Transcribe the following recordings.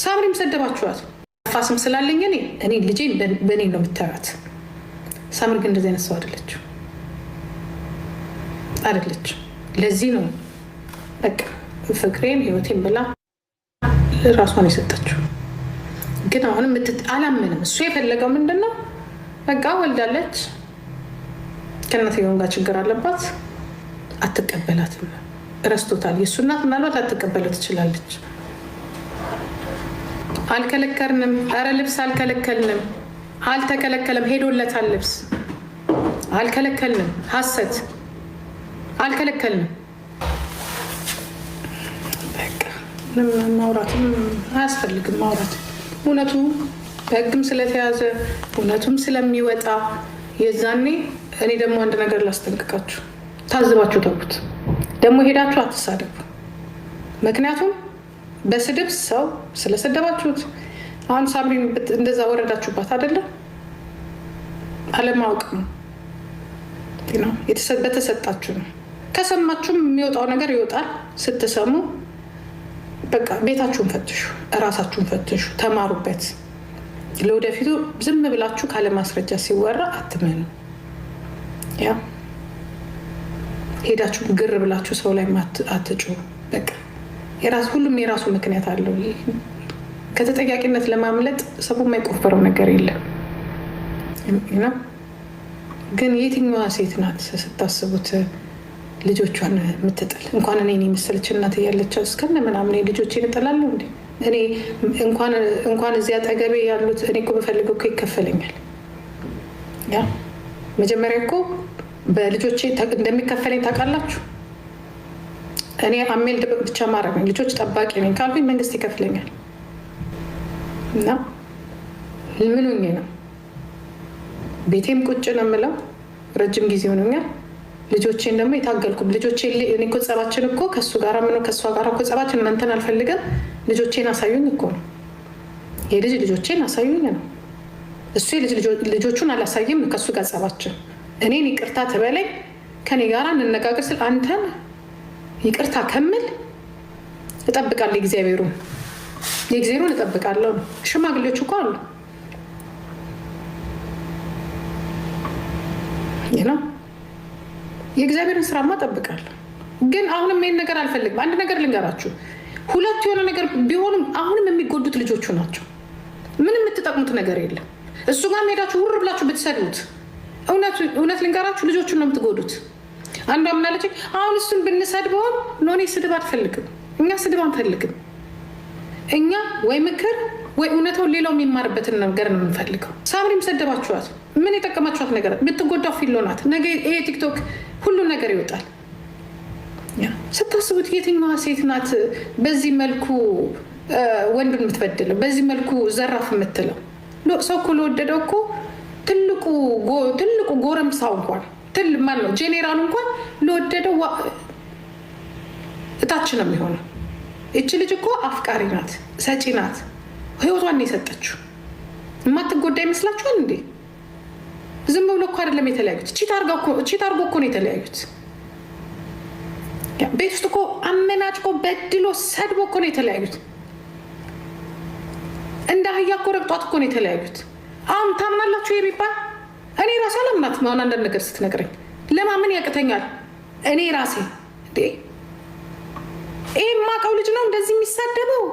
ሳምሪም ሰደባችኋት ፋስም ስላለኝ እኔ ልጄ በእኔ ነው የምታዩት። ሳምሪ ግን እንደዚህ አይነት ሰው አይደለች። ለዚህ ነው በቃ ፍቅሬን ህይወቴን ብላ ራሷን የሰጠችው። ግን አሁንም አላምንም። እሱ የፈለገው ምንድነው? በቃ ወልዳለች፣ ከእናትየው ጋር ችግር አለባት፣ አትቀበላትም፣ ረስቶታል። የእሱ እናት ምናልባት ላትቀበለው ትችላለች። አልከለከልንም፣ ኧረ ልብስ አልከለከልንም፣ አልተከለከለም፣ ሄዶለታል ልብስ አልከለከልንም፣ ሀሰት አልከለከልንም። ማውራትም አያስፈልግም። ማውራት እውነቱ በህግም ስለተያዘ እውነቱም ስለሚወጣ የዛኔ እኔ ደግሞ አንድ ነገር ላስጠንቅቃችሁ፣ ታዝባችሁ ተውት። ደግሞ ሄዳችሁ አትሳደቡ። ምክንያቱም በስድብ ሰው ስለሰደባችሁት አሁን ሳምሪን እንደዛ ወረዳችሁባት አይደለም፣ አለማወቅ ነው። በተሰጣችሁ ነው። ከሰማችሁም የሚወጣው ነገር ይወጣል። ስትሰሙ በቃ ቤታችሁን ፈትሹ፣ እራሳችሁን ፈትሹ፣ ተማሩበት። ለወደፊቱ ዝም ብላችሁ ካለ ማስረጃ ሲወራ አትመኑ። ያ ሄዳችሁ ግር ብላችሁ ሰው ላይ አትጩ። በቃ ሁሉም የራሱ ምክንያት አለው። ከተጠያቂነት ለማምለጥ ሰው የማይቆፈረው ነገር የለም። ግን የትኛዋ ሴት ናት ስታስቡት ልጆቿን የምትጥል? እንኳን እኔ የመሰለች እናት እያለቻት እስከነ ምናምን ልጆቼን እጥላለሁ እንዴ? እኔ እንኳን እዚህ አጠገቤ ያሉት እኔ እኮ በፈልገው እኮ ይከፈለኛል። ያ መጀመሪያ እኮ በልጆቼ እንደሚከፈለኝ ታውቃላችሁ። እኔ አሜል ብቻ ማድረግ ነኝ፣ ልጆች ጠባቂ ነኝ ካልኩኝ መንግስት ይከፍለኛል። እና ምን ሆኜ ነው? ቤቴም ቁጭ ነው የምለው፣ ረጅም ጊዜ ሆኖኛል። ልጆቼን ደግሞ የታገልኩ ልጆቼ እኔ እኮ ጸባችን እኮ ከእሱ ጋር ምነው ከእሷ ጋር እኮ ጸባችን እናንተን አልፈልገም፣ ልጆቼን አሳዩኝ እኮ ነው። የልጅ ልጆቼን አሳዩኝ ነው። እሱ ልጆቹን አላሳይም፣ ከእሱ ጋር ጸባችን። እኔን ይቅርታ ትበለኝ፣ ከኔ ጋር እንነጋገር ስል አንተን ይቅርታ ከምል እጠብቃለሁ። የእግዚአብሔሩን እጠብቃለሁ። ሽማግሌዎች እኮ አሉ ነው። የእግዚአብሔርን ስራማ እጠብቃለሁ። ግን አሁንም ይህን ነገር አልፈልግም። አንድ ነገር ልንገራችሁ፣ ሁለቱ የሆነ ነገር ቢሆንም አሁንም የሚጎዱት ልጆቹ ናቸው። ምንም የምትጠቅሙት ነገር የለም። እሱ ጋር ሄዳችሁ ውር ብላችሁ ብትሰድቡት፣ እውነት ልንገራችሁ ልጆቹን ነው የምትጎዱት። አንዷ ምናለች፣ አሁን እሱን ብንሰድበውን ኖኔ ስድብ አትፈልግም። እኛ ስድብ አንፈልግም። እኛ ወይ ምክር ወይ እውነታውን ሌላው የሚማርበትን ነገር ነው የምንፈልገው። ሳምሪም ሰደባችኋት፣ ምን የጠቀማችኋት ነገር? የምትጎዳው ፊሎ ናት። ነገ ይሄ ቲክቶክ ሁሉን ነገር ይወጣል። ስታስቡት የትኛዋ ሴት ናት በዚህ መልኩ ወንድን የምትበድለው? በዚህ መልኩ ዘራፍ የምትለው? ሰው እኮ ለወደደው እኮ ትልቁ ጎረምሳው እንኳን ማን ነው ጄኔራሉ እንኳን ለወደደው እታች ነው የሚሆነው። ይቺ ልጅ እኮ አፍቃሪ ናት፣ ሰጪ ናት። ህይወቷን የሰጠችው የማትጎዳ ይመስላችኋል እንዴ? ዝም ብሎ እኮ አይደለም የተለያዩት። ቺት አርጎ እኮ ነው የተለያዩት። ቤት ውስጥ እኮ አመናጭቆ በድሎ ሰድቦ እኮ ነው የተለያዩት። እንደ አህያ እኮ ረግጧት እኮ ነው የተለያዩት። አሁን ታምናላችሁ የሚባል እኔ ራሴ አላምናትም። አሁን አንዳንድ ነገር ስትነግረኝ ለማመን ያቅተኛል። እኔ ራሴ ይሄ የማውቀው ልጅ ነው እንደዚህ የሚሳደበው፣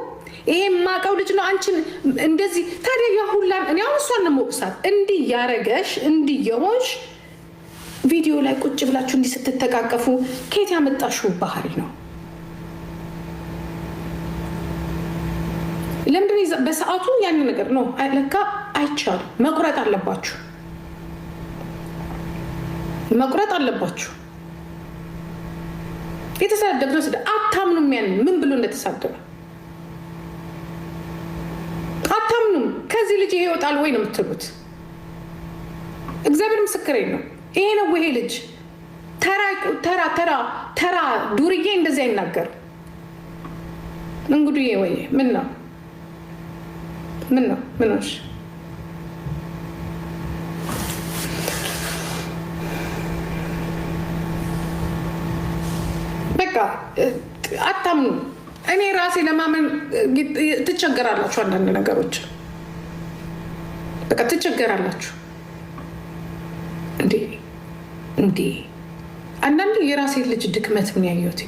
ይሄ የማውቀው ልጅ ነው አንቺን እንደዚህ። ታዲያ ያሁላን እኔ አሁን እሷን ነው የምወቅሳት። እንዲህ ያረገሽ እንዲህ የሆንሽ ቪዲዮ ላይ ቁጭ ብላችሁ እንዲህ ስትተቃቀፉ ከየት ያመጣሽው ባህሪ ነው? ለምንድን በሰዓቱ ያን ነገር ነው ለካ አይቻልም። መቁረጥ አለባችሁ። የተሳደብነው አታምኑም። ያን ምን ብሎ እንደተሳደበ አታምኑም። ከዚህ ልጅ ይሄ ይወጣል ወይ ነው የምትሉት? እግዚአብሔር ምስክሬ ነው። ይሄ ነው ይሄ ልጅ ተራ ዱርዬ እንደዚህ አይናገር። እንግዲህ ወይ ምን ነው ምኖች በቃ አታምኑ። እኔ ራሴ ለማመን ትቸገራላችሁ። አንዳንድ ነገሮች በቃ ትቸገራላችሁ። እንዴ አንዳንድ የራሴ ልጅ ድክመት ምን ያየሁት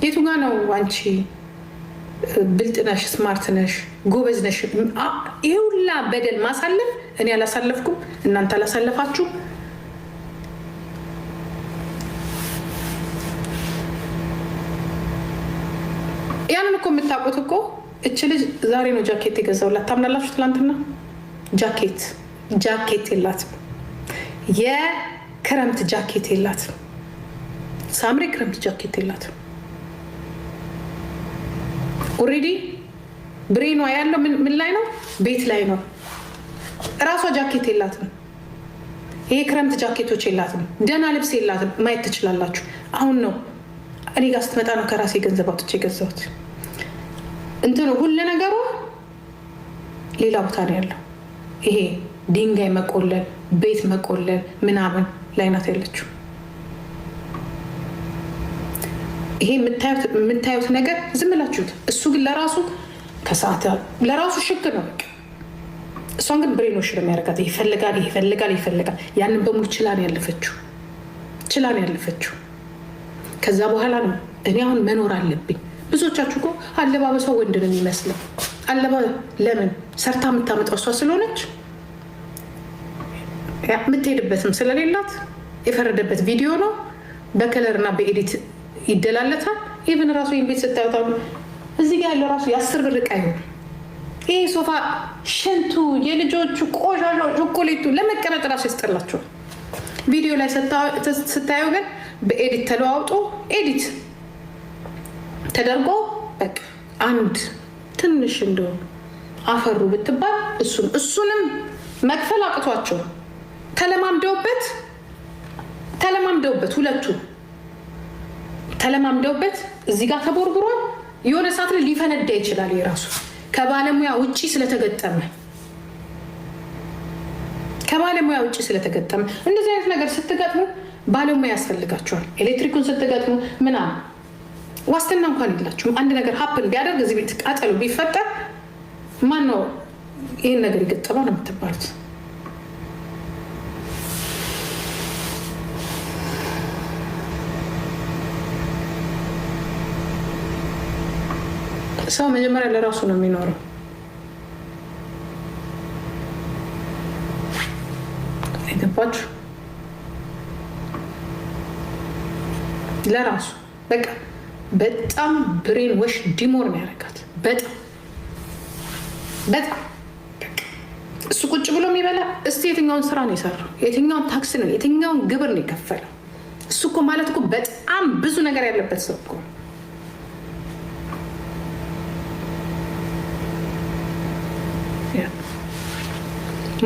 የቱ ጋ ነው? አንቺ ብልጥ ነሽ፣ ስማርት ነሽ፣ ጎበዝ ነሽ። ይሄ ሁላ በደል ማሳለፍ እኔ አላሳለፍኩም፣ እናንተ አላሳለፋችሁ። ያንን እኮ የምታውቁት እኮ እች ልጅ ዛሬ ነው ጃኬት የገዛውላት። ታምናላችሁ? ትላንትና ጃኬት የላትም፣ የክረምት ጃኬት የላትም። ሳምሪ ክረምት ጃኬት የላትም። ኦልሬዲ ብሬኗ ያለው ምን ላይ ነው? ቤት ላይ ነው። እራሷ ጃኬት የላትም። ይሄ ክረምት ጃኬቶች የላትም። ደህና ልብስ የላትም። ማየት ትችላላችሁ። አሁን ነው እኔ ጋር ስትመጣ ነው ከራሴ ገንዘብ አውጥቼ የገዛሁት። እንትኑ ሁሉ ነገሩ ሌላ ቦታ ነው ያለው። ይሄ ድንጋይ መቆለል፣ ቤት መቆለል ምናምን ላይ ናት ያለችው። ይሄ የምታዩት ነገር ዝም ብላችሁት፣ እሱ ግን ለራሱ ከሰዓት ለራሱ ሽክ ነው በቃ። እሷን ግን ብሬኖሽ ነው የሚያደርጋት። ይፈልጋል። ያንን በሙሉ ችላን ያለፈችው። ከዛ በኋላ ነው እኔ አሁን መኖር አለብኝ። ብዙዎቻችሁ እኮ አለባበሷ ወንድ ነው የሚመስለው። ለምን ሰርታ የምታመጣው እሷ ስለሆነች የምትሄድበትም ስለሌላት የፈረደበት ቪዲዮ ነው። በከለርና በኤዲት ይደላለታል። ኢቨን ራሱ ይህን ቤት ስታዩት እዚህ ጋር ያለው ራሱ የ10 ብር ዕቃ ይሆን። ይህ ሶፋ ሽንቱ፣ የልጆቹ ቆሻሻ፣ ቾኮሌቱ ለመቀመጥ ራሱ ያስጠላቸዋል። ቪዲዮ ላይ ስታዩ ግን በኤዲት ተለዋውጦ ኤዲት ተደርጎ በቃ አንድ ትንሽ እንደው አፈሩ ብትባል እሱንም መክፈል አቅቷቸው ተለማምደውበት ሁለቱ ተለማምደውበት እዚህ ጋር ተቦርብሯል። የሆነ ሰዓት ላይ ሊፈነዳ ይችላል። የራሱ ከባለሙያ ውጪ ስለተገጠመ እንደዚህ አይነት ነገር ስትገጥሙ ባለሙያ ያስፈልጋቸዋል። ኤሌክትሪኩን ስትገጥሙ ምናምን ዋስትና እንኳን የላችሁም። አንድ ነገር ሀፕን ቢያደርግ እዚህ ቤት ቃጠሎ ቢፈጠር ማን ነው ይህን ነገር የገጠመው ነው የምትባሉት። ሰው መጀመሪያ ለራሱ ነው የሚኖረው። አይገባችሁ? ለራሱ በቃ በጣም ብሬን ወሽ ዲሞር ነው ያደርጋት። በጣም እሱ ቁጭ ብሎ የሚበላ እስቲ የትኛውን ስራ ነው የሰራው? የትኛውን ታክስ ነው የትኛውን ግብር ነው የከፈለው? እሱ እኮ ማለት እኮ በጣም ብዙ ነገር ያለበት ሰው እኮ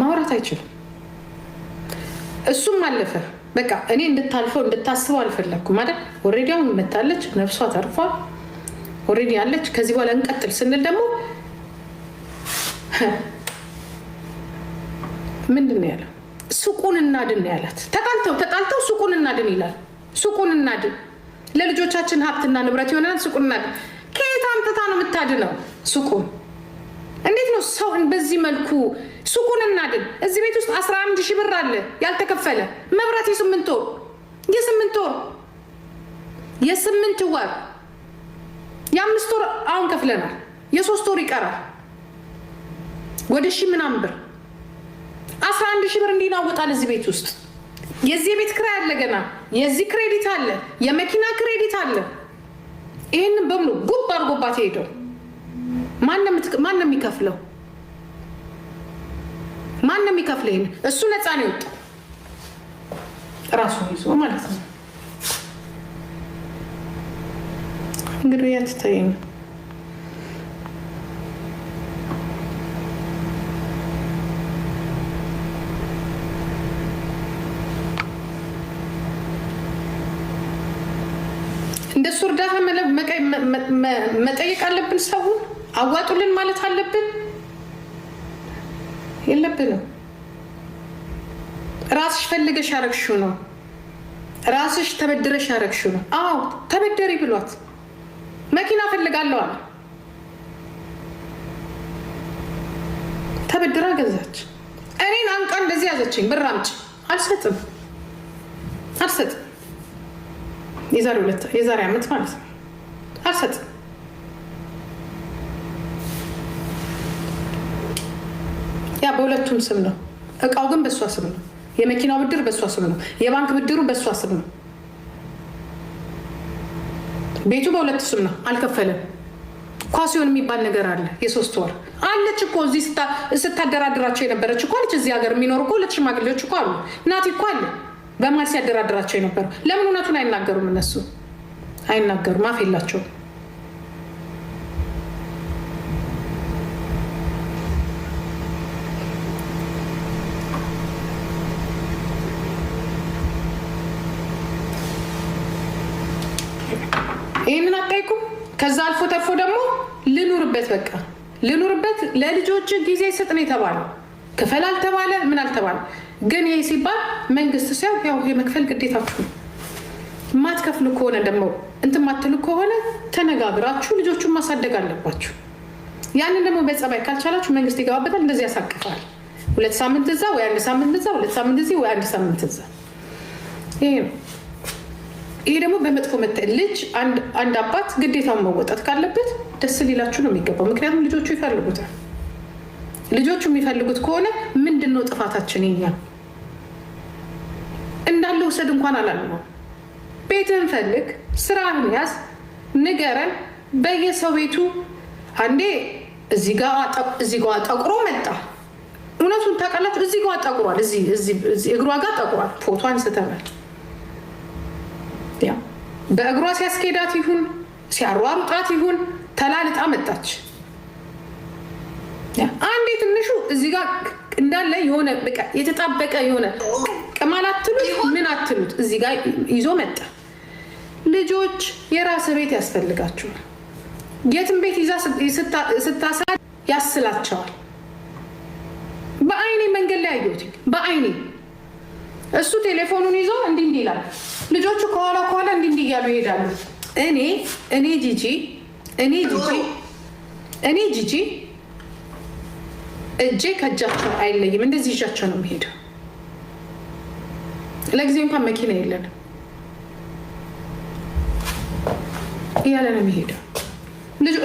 ማውራት አይችልም። እሱም አለፈ። በቃ እኔ እንድታልፈው እንድታስበው አልፈለግኩም ማለት ኦልሬዲ አሁን መታለች፣ ነፍሷ ተርፏል፣ ኦልሬዲ አለች። ከዚህ በኋላ እንቀጥል ስንል ደግሞ ምንድን ነው ያለው? ሱቁን እናድን ያላት። ተጣልተው ሱቁን እናድን ይላል። ሱቁን እናድን፣ ለልጆቻችን ሀብትና ንብረት ይሆናል። ሱቁን እናድን። ከየት አምጥታ ነው የምታድነው ሱቁን? እንዴት ነው ሰውን በዚህ መልኩ ሱቁን እናድን? እዚህ ቤት ውስጥ 11,000 ብር አለ ያልተከፈለ መብራት፣ የ8 ወር የ5 ወር አሁን ከፍለናል። የ3 ወር ይቀራል ወደ 1,000 ምናምን ብር 11,000 ብር እንዲናወጣል እዚህ ቤት ውስጥ። የዚህ ቤት ክራይ አለ፣ ገና የዚህ ክሬዲት አለ፣ የመኪና ክሬዲት አለ። ይህንን በሙሉ ጉብ አድርጎባት ሄደው ማን ነው የሚከፍለው? ይህን እሱ ነፃ ነው የወጣው ራሱን ይዞ ማለት ነው። እንግዲህ ያትታይ ነው። እንደሱ እርዳታ መጠየቅ አለብን። ሰውን አዋጡልን ማለት አለብን የለብንም? ራስሽ ፈልገሽ ያረግሽው ነው። ራስሽ ተበድረሽ ያረግሽው ነው። አዎ ተበደሪ ብሏት መኪና ፈልጋለሁ አለ። ተበድራ ገዛች። እኔን አንቃ እንደዚህ ያዘችኝ። ብር አምጪ። አልሰጥም። የዛሬ ዓመት ማለት ነው። አልሰጥም። ያ በሁለቱም ስም ነው። እቃው ግን በእሷ ስም ነው። የመኪናው ብድር በእሷ ስም ነው። የባንክ ብድሩ በእሷ ስም ነው። ቤቱ በሁለት ስም ነው። አልከፈለም። ኳሲዮን የሚባል ነገር አለ። የ3 ወር አለች እኮ እዚህ ስታደራድራቸው የነበረች እኮ አለች። እዚህ ሀገር የሚኖሩ እኮ 2 ሽማግሌዎች እኮ አሉ። ናቲ እኮ አለ በማል ሲያደራድራቸው የነበሩ። ለምን እውነቱን አይናገሩም? እነሱ አይናገሩም። አፍ የላቸውም። ይህንን አታይኩም? ከዛ አልፎ ተርፎ ደግሞ ልኑርበት፣ በቃ ልኑርበት፣ ለልጆች ጊዜ ስጥ ነው የተባለው። ክፈል አልተባለ ምን አልተባለ። ግን ይሄ ሲባል መንግስት ሲያው ያው የመክፈል ግዴታችሁ ነው። ማትከፍሉ ከሆነ ደግሞ እንትን ማትሉ ከሆነ ተነጋግራችሁ ልጆቹን ማሳደግ አለባችሁ። ያንን ደግሞ በጸባይ ካልቻላችሁ መንግስት ይገባበታል። እንደዚህ ያሳቅፋል። 2 ሳምንት እዛ ወይ 1 ሳምንት እዛ፣ 2 ሳምንት እዚህ ወይ 1 ሳምንት እዛ። ይሄ ነው። ይሄ ደግሞ በመጥፎ ልጅ አንድ አባት ግዴታውን መወጣት ካለበት ደስ ሊላችሁ ነው የሚገባው። ምክንያቱም ልጆቹ ይፈልጉታል። ልጆቹ የሚፈልጉት ከሆነ ምንድን ነው ጥፋታችን? የኛ እንዳለ ውሰድ እንኳን አላልነው። ቤትህን ፈልግ፣ ስራህን ያዝ፣ ንገረን። በየሰው ቤቱ አንዴ እዚህ ጋር ጠቁሮ መጣ። እውነቱን ታውቃላችሁ። እዚህ ጋር ጠቁሯል፣ እግሯ ጋር ጠቁሯል። ፎቶ አንስተናል። በእግሯ ሲያስኬዳት ይሁን ሲያሯሩጣት ይሁን ተላልጣ መጣች። አንዴ ትንሹ እዚህ ጋር እንዳለ የሆነ በቃ የተጣበቀ የሆነ ቅማል አትሉት ምን አትሉት እዚህ ጋር ይዞ መጣ። ልጆች የራስ ቤት ያስፈልጋቸዋል። የትም ቤት ይዛ ስታሳድ ያስላቸዋል። በአይኔ መንገድ ላይ አየሁት። በአይኔ እሱ ቴሌፎኑን ይዞ እንዲህ ይላል። ልጆቹ ከኋላ እንዲህ እያሉ ይሄዳሉ። እኔ ጂጂ እጄ ከእጃቸው አይለይም። እንደዚህ ይዣቸው ነው የሚሄደው። ለጊዜው እንኳን መኪና የለንም እያለ ነው የሚሄደው።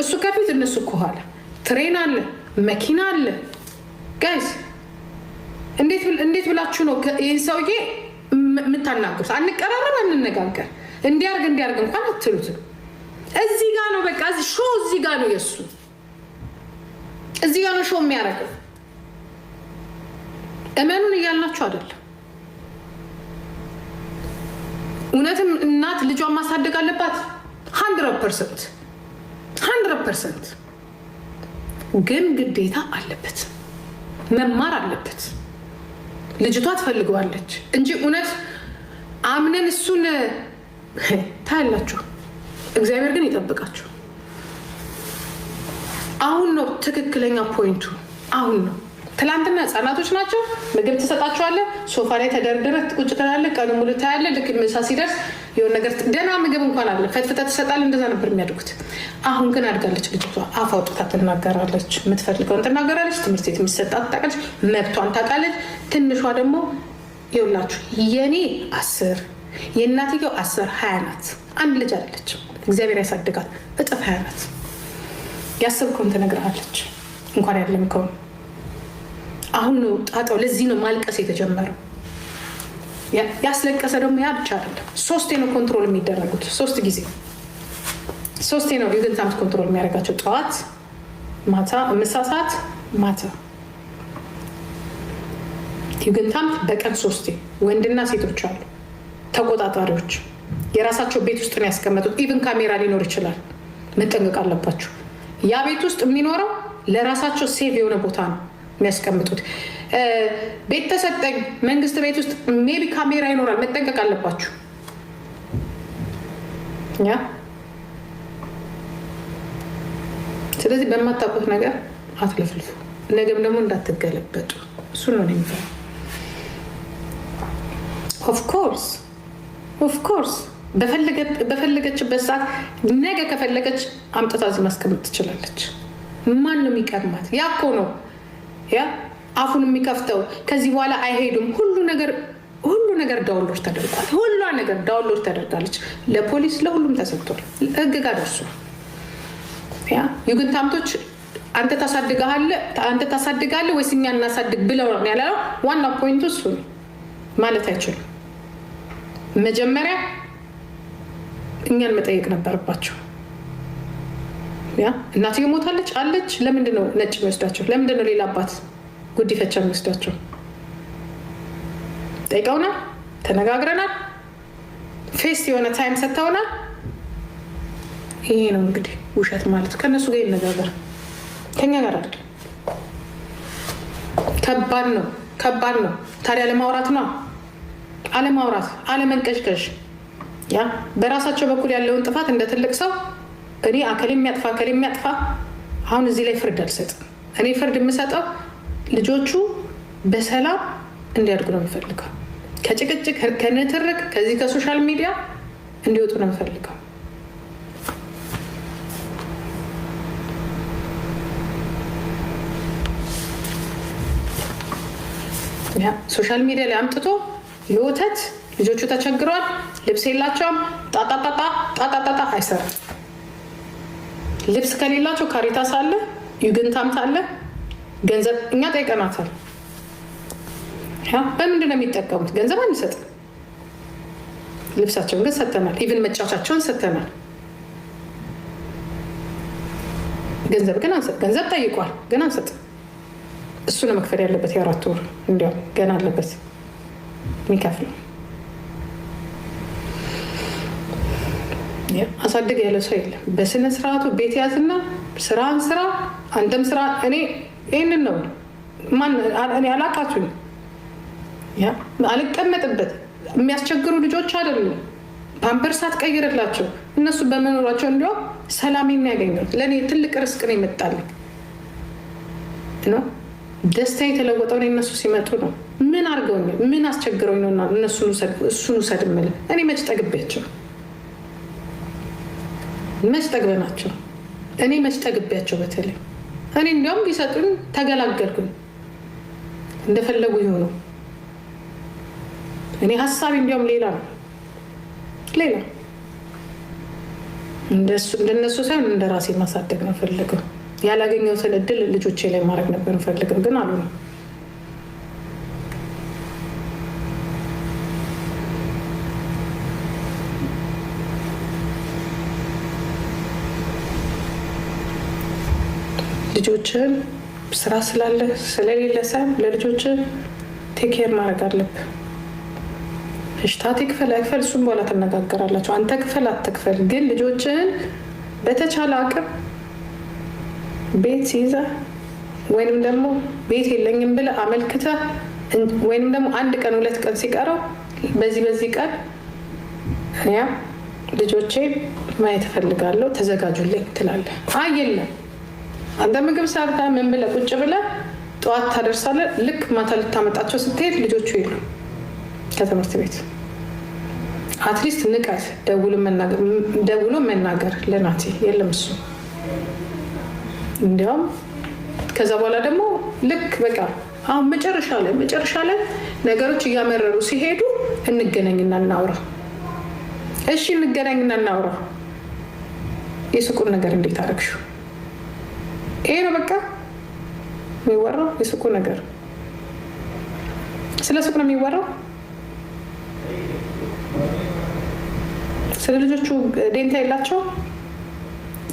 እሱ ከፊት እነሱ ከኋላ። ትሬን አለ፣ መኪና አለ። ጋይስ እንዴት ብላችሁ ነው ይህን ሰውዬ የምታናግሩት? አንቀራረብ፣ አንነጋገር፣ እንዲያርግ እንኳን አትሉትም። እዚህ ጋ ነው በቃ ሾው፣ እዚህ ጋ ነው የእሱ፣ እዚህ ጋ ነው ሾው የሚያደርገው። እመኑን እያልናችሁ አይደለም። እውነትም እናት ልጇን ማሳደግ አለባት 100%። ግን ግዴታ አለበት፣ መማር አለበት። ልጅቷ ትፈልገዋለች እንጂ እውነት አምነን እሱን ታያላችሁ። እግዚአብሔር ግን ይጠብቃችሁ። አሁን ነው ትክክለኛ ፖይንቱ፣ አሁን ነው። ትላንትና ህፃናቶች ናቸው። ምግብ ትሰጣቸዋለህ፣ ሶፋ ላይ ተደርድረህ ቁጭ ትላለህ፣ ቀኑ ሙሉ ታያለህ። ልክ ምሳ ሲደርስ የሆነ ነገር ደህና ምግብ እንኳን አለ ፈትፍተህ ትሰጣለህ። እንደዛ ነበር የሚያድጉት። አሁን ግን አድጋለች ልጅቷ። አፍ አውጥታ ትናገራለች፣ የምትፈልገውን ትናገራለች። ትምህርት ቤት የሚሰጣት ታውቃለች፣ መብቷን ታውቃለች። ትንሿ ደግሞ ይኸውላችሁ የኔ 10 የእናትየው 10 20 ናት። አንድ ልጅ አለች። እግዚአብሔር ያሳድጋት። እጥፍ 20 ናት። ያሰብከውን ትነግርሃለች፣ እንኳን ያለምከውን። አሁን ነው ጣጣው። ለዚህ ነው ማልቀስ የተጀመረው። ያስለቀሰ ደግሞ ያ ብቻ አይደለም። 3 ነው ኮንትሮል የሚደረጉት። 3 ጊዜ 3 ነው ዩገንታምት ኮንትሮል የሚያደርጋቸው። ጠዋት፣ ማታ፣ ምሳ ሰዓት፣ ማታ። ዩገንታምት በቀን 3 ወንድና ሴቶች አሉ ተቆጣጣሪዎች። የራሳቸው ቤት ውስጥ ነው ያስቀመጡት። ኢቭን ካሜራ ሊኖር ይችላል። መጠንቀቅ አለባቸው። ያ ቤት ውስጥ የሚኖረው ለራሳቸው ሴቭ የሆነ ቦታ ነው የሚያስቀምጡት። ቤት ተሰጠኝ መንግስት ቤት ውስጥ ሜቢ ካሜራ ይኖራል። መጠንቀቅ አለባችሁ። ያ ስለዚህ በማታውቁት ነገር አትለፍልፉ። ነገም ደግሞ እንዳትገለበጡ። እሱ ነው የሚፈ ኦፍኮርስ በፈለገችበት ሰዓት ነገ ከፈለገች አምጥታ እዚህ ማስቀመጥ ትችላለች። ማን ነው የሚቀርማት? ያ እኮ ነው ያ አፉን የሚከፍተው። ከዚህ በኋላ አይሄዱም። ሁሉ ነገር ዳውንሎድ ተደርጓል። ሁሉ ነገር ዳውንሎድ ተደርጋለች። ለፖሊስ ለሁሉም ተሰጥቷል። ህግ ጋር ደርሷል። ያ ዩግንታምቶች አንተ ታሳድጋለህ ወይስ እኛ እናሳድግ ብለው ነው ያለው። ዋናው ፖይንቱ እሱ ነው ማለት አይችሉም። መጀመሪያ እኛን መጠየቅ ነበረባቸው። ያ እናትዬ ሞታለች አለች። ለምንድን ነው ነጭ የሚወስዳቸው? ለምንድን ነው ሌላ አባት ጉዲፈቻ የሚወስዳቸው? ጠይቀውናል፣ ተነጋግረናል፣ ፌስ የሆነ ታይም ሰጥተውናል። ይሄ ነው እንግዲህ ውሸት ማለት። ከእነሱ ጋር ይነጋገር፣ ከኛ ጋር አይደለም። ከባድ ነው። ታዲያ ለማውራት ነው አለማውራት፣ አለመንቀሽቀሽ። ያ በራሳቸው በኩል ያለውን ጥፋት እንደ ትልቅ ሰው እኔ አከል የሚያጥፋ አሁን እዚህ ላይ ፍርድ አልሰጥም። እኔ ፍርድ የምሰጠው ልጆቹ በሰላም እንዲያድጉ ነው የምፈልገው። ከጭቅጭቅ ከንትርክ ከዚህ ከሶሻል ሚዲያ እንዲወጡ ነው የምፈልገው። ሶሻል ሚዲያ ላይ አምጥቶ የወተት ልጆቹ ተቸግረዋል፣ ልብስ የላቸውም፣ ጣጣጣጣ አይሰራም። ልብስ ከሌላቸው ካሪታስ አለ፣ ዩግንታምት አለ። ገንዘብ እኛ ጠይቀናታል። በምንድን ነው የሚጠቀሙት? ገንዘብ አንሰጥም። ልብሳቸውን ግን ሰጥተናል። ኢቭን መጫወቻቸውን ሰጥተናል። ገንዘብ ግን አንሰጥ። ገንዘብ ጠይቋል ግን አንሰጥም። እሱ ነው መክፈል ያለበት። የ4 ወር እንዲያውም ገና አለበት የሚከፍለው። አሳድግ ያለ ሰው የለም። በስነ ስርዓቱ ቤት ያዝና ስራን ስራ፣ አንተም ስራ። እኔ ይህንን ነው እኔ አላቃቱኝ አልቀመጥበት። የሚያስቸግሩ ልጆች አይደሉም። ፓምፐርስ አትቀይርላቸው። እነሱ በመኖራቸው እንዲያውም ሰላሜን ያገኙት። ለእኔ ትልቅ ርስቅ ነው ይመጣልኝ ነው። ደስታ የተለወጠው እነሱ ሲመጡ ነው። ምን አድርገው ምን አስቸግረው ነው እሱን ውሰድ የምልህ? እኔ መች ጠግቤያቸው? መች ጠግበናቸው? እኔ መች ጠግቤያቸው? በተለይ እኔ እንዲያውም ቢሰጡኝ ተገላገልኩኝ። እንደፈለጉ ይሆኑ። እኔ ሀሳቢ እንዲያውም ሌላ ነው። ሌላ እንደነሱ ሳይሆን እንደ ራሴ ማሳደግ ነው ፈልገው። ያላገኘሁትን እድል ልጆቼ ላይ ማድረግ ነበር ፈልገው፣ ግን አሉ ነው። ልጆችን ስራ ስላለ ስለሌለ ሳይሆን ለልጆችን ቴኬር ማድረግ አለብህ። እሽታ ትክፈል አይክፈል እሱም በኋላ ትነጋገራላችሁ። አንተ ክፈል አትክፈል፣ ግን ልጆችን በተቻለ አቅም ቤት ሲይዘህ ወይንም ደግሞ ቤት የለኝም ብለህ አመልክተህ ወይንም ደግሞ 1 ቀን 2 ቀን ሲቀረው በዚህ ቀን ያ ልጆቼ ማየት እፈልጋለሁ ተዘጋጁልኝ ትላለህ። አይ የለም አንተ ምግብ ሰርተህ ምን ብለህ ቁጭ ብለህ ጠዋት ታደርሳለህ። ልክ ማታ ልታመጣቸው ስትሄድ ልጆቹ የሉም ከትምህርት ቤት። አትሊስት ንቀት ደውሎ መናገር ለናቲ የለም እሱ። እንዲያውም ከዛ በኋላ ደግሞ ልክ በቃ አሁን መጨረሻ ላይ ነገሮች እያመረሩ ሲሄዱ እንገናኝና እናውራ። እሺ እንገናኝና እናውራ። የሱቁን ነገር እንዴት አደረግሽው? ይሄ ነው በቃ የሚወራው። የሱቁ ነገር ስለ ሱቅ ነው የሚወራው። ስለ ልጆቹ ዴንታ የላቸው።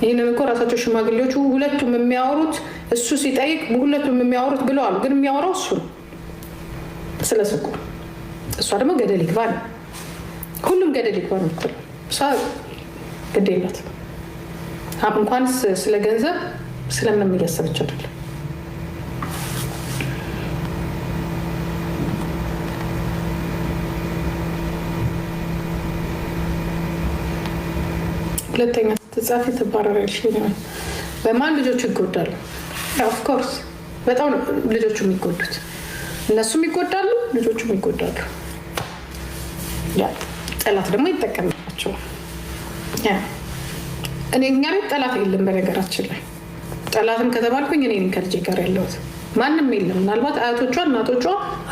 ይህንን እኮ ራሳቸው ሽማግሌዎቹ ሁለቱም የሚያወሩት እሱ ሲጠይቅ ሁለቱም የሚያወሩት ብለዋል። ግን የሚያወራው እሱ ነው ስለ ሱቁ። እሷ ደግሞ ገደል ይግባ ነው። ሁሉም ገደል ይግባ ነው የምትለው እሷ። ግድ የላት እንኳን ስለ ገንዘብ ስለምንም እያሰበች አይደለም። ሁለተኛ ትጻፊ ትባረራለሽ። በማን ልጆቹ ይጎዳሉ? ኦፍኮርስ በጣም ልጆቹ የሚጎዱት፣ እነሱም ይጎዳሉ፣ ልጆቹም ይጎዳሉ። ጠላት ደግሞ ይጠቀማል። የለባቸውም። እኔ እኛ ቤት ጠላት የለም። በነገራችን ላይ ጠላትም ከተባልኩኝ እኔ ከልጄ ጋር ያለሁት ማንም የለም። ምናልባት አያቶቿ እናቶቿ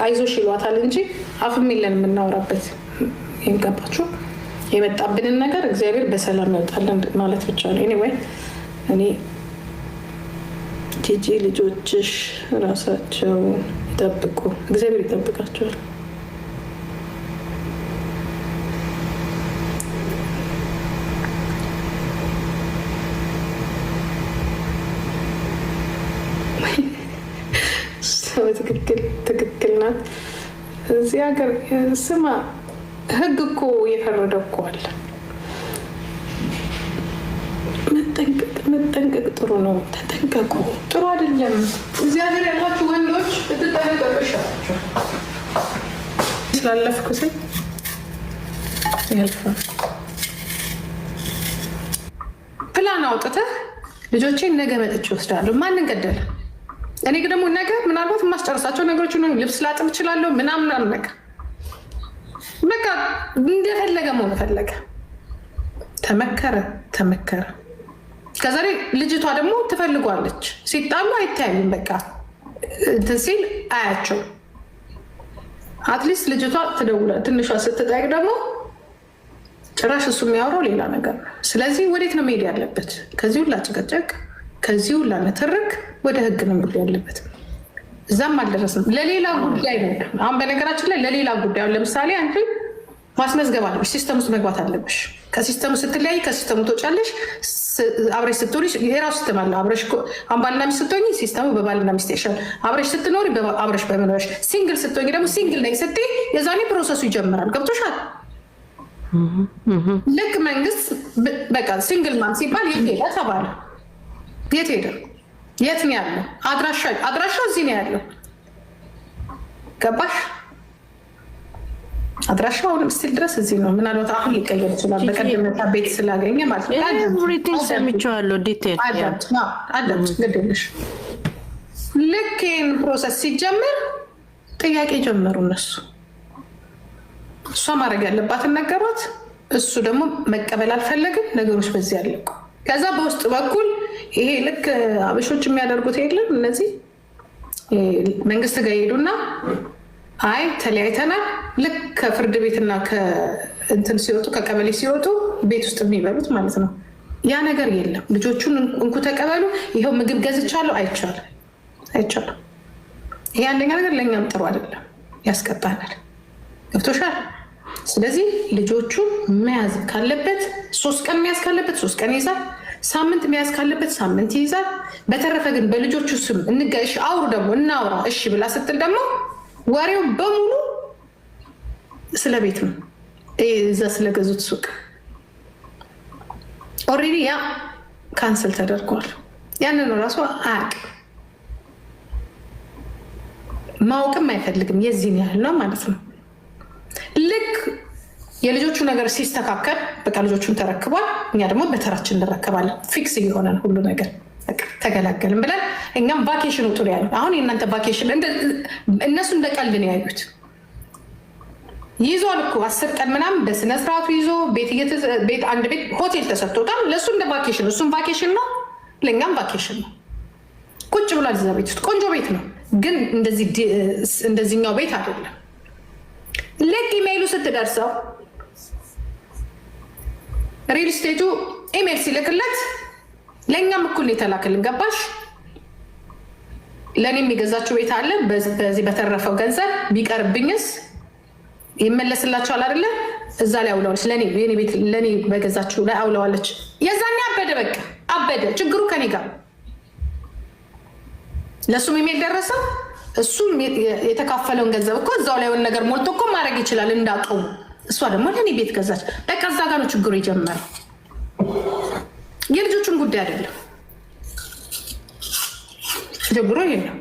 አይዞሽ ይሏታል እንጂ አፍም የለን የምናወራበት። ይገባችሁ? የመጣብንን ነገር እግዚአብሔር በሰላም ያወጣልን ማለት ብቻ ነው። ኤኒዌይ እኔ ቲጂ ልጆችሽ ራሳቸውን ይጠብቁ፣ እግዚአብሔር ይጠብቃቸዋል። ትክክል ናት። እዚህ ሀገር ስማ ህግ እኮ የፈረደ እኮ አለ። መጠንቀቅ ጥሩ ነው። ተጠንቀቁ። ጥሩ አይደለም። እዚህ ሀገር ያላችሁ ወንዶች ልትጠነቀቁ ይሻላችሁ። ስላለፍኩት ያልፋል። ፕላን አውጥተህ ልጆቼን ነገ መጥቼ እወስዳለሁ። ማንን ገደለ? እኔ ደግሞ ነገር ምናልባት የማስጨርሳቸው ነገሮች ልብስ ላጥብ እችላለሁ ምናምን ነገር በቃ እንደፈለገ መሆን ፈለገ። ተመከረ። ከዛ ልጅቷ ደግሞ ትፈልጓለች። ሲጣሉ አይተያዩም። በቃ እንትን ሲል አያቸው። አትሊስት ልጅቷ ትደውላ ትንሿ ስትጠይቅ ደግሞ ጭራሽ እሱ የሚያወራው ሌላ ነገር ነው። ስለዚህ ወዴት ነው መሄድ ያለበት? ከዚህ ሁላ ጭቅጭቅ፣ ከዚህ ሁላ ንትርክ ወደ ህግ ነው መሄድ ያለበት። እዛም አልደረስንም። ለሌላ ጉዳይ ነው። አሁን በነገራችን ላይ ለሌላ ጉዳይ ለምሳሌ አንቺ ማስመዝገብ አለብሽ። ሲስተም ውስጥ መግባት አለብሽ። ከሲስተሙ ስትለያይ ከሲስተሙ ትወጫለሽ። አብረሽ ስትሆኒ የራሱ ሲስተም አለ። አብረሽ ባልና ሚስት ስትሆኝ ሲስተሙ በባልና ሚስት ይሻል። አብረሽ ስትኖሪ አብረሽ በመኖርሽ፣ ሲንግል ስትሆኝ ደግሞ ሲንግል ነኝ ስትይ የዛኔ ፕሮሰሱ ይጀምራል። ገብቶሻል? ልክ መንግስት በቃ ሲንግል ማን ሲባል የት ሄደ ተባለ። የት ሄደ? የት ነው ያለው? አድራሻ እዚህ ነው ያለው። ገባሽ? አድራሻው አሁንም ስቲል ድረስ እዚህ ነው። ምናልባት አሁን ሊቀየር ይችላል። በቀደምታ ቤት ስላገኘ ማለት ነው። ሰምቼዋለሁ። ዲቴል ግድልሽ ልክ ይህን ፕሮሰስ ሲጀምር ጥያቄ ጀመሩ እነሱ። እሷ ማድረግ ያለባትን ነገሯት። እሱ ደግሞ መቀበል አልፈለግም። ነገሮች በዚህ ያለቁ። ከዛ በውስጥ በኩል ይሄ ልክ አበሾች የሚያደርጉት የለም እነዚህ መንግስት ጋር ሄዱና አይ ተለያይተናል። ልክ ከፍርድ ቤትና ከእንትን ሲወጡ ከቀበሌ ሲወጡ ቤት ውስጥ የሚበሉት ማለት ነው። ያ ነገር የለም። ልጆቹን እንኩ ተቀበሉ፣ ይኸው ምግብ ገዝቻለሁ። አይቻልም። ይሄ አንደኛ ነገር ለእኛም ጥሩ አይደለም፣ ያስቀጣናል። ገብቶሻል? ስለዚህ ልጆቹን መያዝ ካለበት 3 ቀን መያዝ ካለበት 3 ቀን ይይዛል። ሳምንት መያዝ ካለበት ሳምንት ይይዛል። በተረፈ ግን በልጆቹ ስም እንጋሽ አውሩ ደግሞ እናውራ እሺ ብላ ስትል ደግሞ ወሬው በሙሉ ስለ ቤት ነው። እዛ ስለገዙት ሱቅ ኦልሬዲ ያ ካንስል ተደርጓል። ያንን ራሱ አያውቅም፣ ማወቅም አይፈልግም። የዚህን ያህል ነው ማለት ነው። ልክ የልጆቹ ነገር ሲስተካከል በቃ ልጆቹን ተረክቧል። እኛ ደግሞ በተራችን እንረከባለን። ፊክስ እየሆነ ሁሉ ነገር ተገላገልን ብለን እኛም ቫኬሽን ውጡ ያሉ። አሁን የእናንተ ቫኬሽን እነሱ እንደ ቀልድ ነው ያዩት። ይዟል እኮ 10 ቀን ምናምን በስነስርዓቱ ይዞ ቤት አንድ ቤት ሆቴል ተሰጥቶታል። ለእሱ እንደ ቫኬሽን፣ እሱም ቫኬሽን ነው፣ ለእኛም ቫኬሽን ነው። ቁጭ ብሏል እዛ ቤት ውስጥ። ቆንጆ ቤት ነው፣ ግን እንደዚህኛው ቤት አይደለም። ልክ ኢሜይሉ ስትደርሰው ሪል ስቴቱ ኢሜይል ሲልክለት ለእኛም እኩል ነው የተላክልን። ገባሽ? ለእኔ የሚገዛችው ቤት አለ። በዚህ በተረፈው ገንዘብ ቢቀርብኝስ ይመለስላቸዋል አይደለ? እዛ ላይ አውለዋለች። ለእኔ ቤት ለእኔ በገዛችው ላይ አውለዋለች። የዛኔ አበደ፣ በቃ አበደ። ችግሩ ከኔ ጋር። ለእሱም ኢሜይል ደረሰው። እሱ የተካፈለውን ገንዘብ እኮ እዛው ላይ የሆነ ነገር ሞልቶ እኮ ማድረግ ይችላል እንዳቀሙ። እሷ ደግሞ ለእኔ ቤት ገዛች። በቃ እዛ ጋር ነው ችግሩ የጀመረው። የልጆቹን ጉዳይ አይደለም ችግሩ የለም።